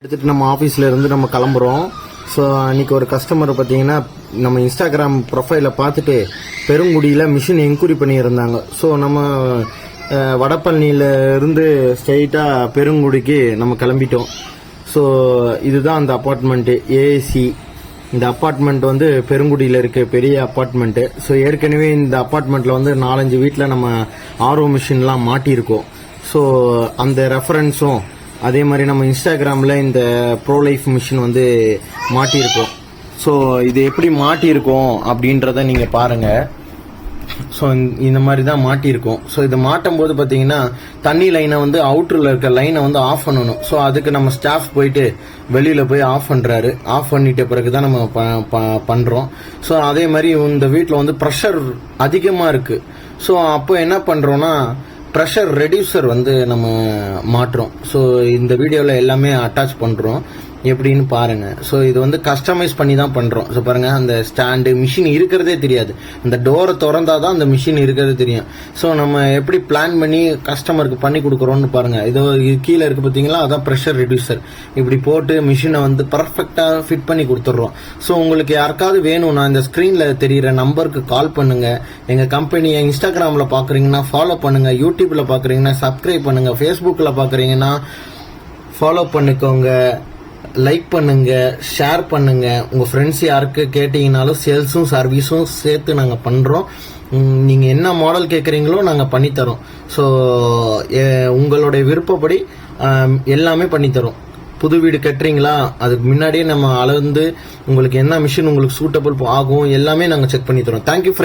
எடுத்துட்டு நம்ம ஆஃபீஸில் இருந்து நம்ம கிளம்புறோம். ஸோ அன்றைக்கி ஒரு கஸ்டமர் பார்த்தீங்கன்னா நம்ம இன்ஸ்டாகிராம் ப்ரொஃபைலை பார்த்துட்டு பெருங்குடியில் மிஷின் என்கொயரி பண்ணியிருந்தாங்க. ஸோ நம்ம வடபழனியில் இருந்து ஸ்ட்ரெயிட்டாக பெருங்குடிக்கு நம்ம கிளம்பிட்டோம். ஸோ இதுதான் அந்த அப்பார்ட்மெண்ட்டு ஏஏசி. இந்த அப்பார்ட்மெண்ட் வந்து பெருங்குடியில் இருக்க பெரிய அப்பார்ட்மெண்ட்டு. ஸோ ஏற்கனவே இந்த அப்பார்ட்மெண்ட்டில் வந்து 4-5 வீட்டில் நம்ம ஆர்ஓ மிஷின்லாம் மாட்டியிருக்கோம். ஸோ அந்த ரெஃபரன்ஸும் அதே மாதிரி நம்ம இன்ஸ்டாகிராமில் இந்த ப்ரோ லைஃப் மிஷின் வந்து மாட்டியிருக்கோம். ஸோ இது எப்படி மாட்டியிருக்கோம் அப்படின்றத நீங்கள் பாருங்கள். ஸோ இந்த மாதிரி தான் மாட்டியிருக்கோம். ஸோ இதை மாட்டும் போது பார்த்தீங்கன்னா தண்ணி லைனை வந்து அவுட்டரில் இருக்க லைனை வந்து ஆஃப் பண்ணணும். ஸோ அதுக்கு நம்ம ஸ்டாஃப் போயிட்டு வெளியில் போய் ஆஃப் பண்ணுறாரு. ஆஃப் பண்ணிட்ட பிறகு தான் நம்ம பண்ணுறோம். ஸோ அதே மாதிரி இந்த வீட்டில் வந்து ப்ரெஷர் அதிகமாக இருக்குது. ஸோ அப்போ என்ன பண்ணுறோன்னா ப்ரெஷர் ரெடியூசர் வந்து நம்ம மாட்டுறோம். ஸோ இந்த வீடியோவில் எல்லாமே அட்டாச் பண்ணுறோம், எப்படின்னு பாருங்கள். ஸோ இது வந்து கஸ்டமைஸ் பண்ணி தான் பண்ணுறோம். ஸோ பாருங்கள், அந்த ஸ்டாண்டு மிஷின் இருக்கிறதே தெரியாது. அந்த டோரை திறந்தா தான் அந்த மிஷின் இருக்கிறது தெரியும். ஸோ நம்ம எப்படி பிளான் பண்ணி கஸ்டமருக்கு பண்ணி கொடுக்குறோன்னு பாருங்கள். இதோ கீழே இருக்குது பார்த்தீங்களா, அதான் ப்ரெஷர் ரெடியூசர். இப்படி போட்டு மிஷினை வந்து பர்ஃபெக்டாக ஃபிட் பண்ணி கொடுத்துட்றோம். ஸோ உங்களுக்கு யாருக்காவது வேணும்னா இந்த ஸ்க்ரீனில் தெரிகிற நம்பருக்கு கால் பண்ணுங்கள். எங்கள் கம்பெனியை இன்ஸ்டாகிராமில் பார்க்குறீங்கன்னா ஃபாலோ பண்ணுங்கள், யூடியூப்பில் பார்க்குறீங்கன்னா சப்ஸ்கிரைப் பண்ணுங்கள், ஃபேஸ்புக்கில் பார்க்குறீங்கன்னா ஃபாலோ பண்ணிக்கோங்க, லைக் பண்ணுங்க, ஷேர் பண்ணுங்க. உங்க ஃப்ரெண்ட்ஸ் யாருக்கு கேட்டீங்கனாலும் சேல்ஸும் சர்வீஸும் சேர்த்து நாங்கள் பண்றோம். நீங்க என்ன மாடல் கேட்குறீங்களோ நாங்கள் பண்ணித்தரோம். ஸோ உங்களுடைய விருப்பப்படி எல்லாமே பண்ணித்தரோம். புது வீடு கட்டுறீங்களா, அதுக்கு முன்னாடியே நம்ம அளந்து உங்களுக்கு என்ன மிஷின் உங்களுக்கு சூட்டபிள் ஆகும் எல்லாமே நாங்கள் செக் பண்ணி தரோம். தேங்க்யூ.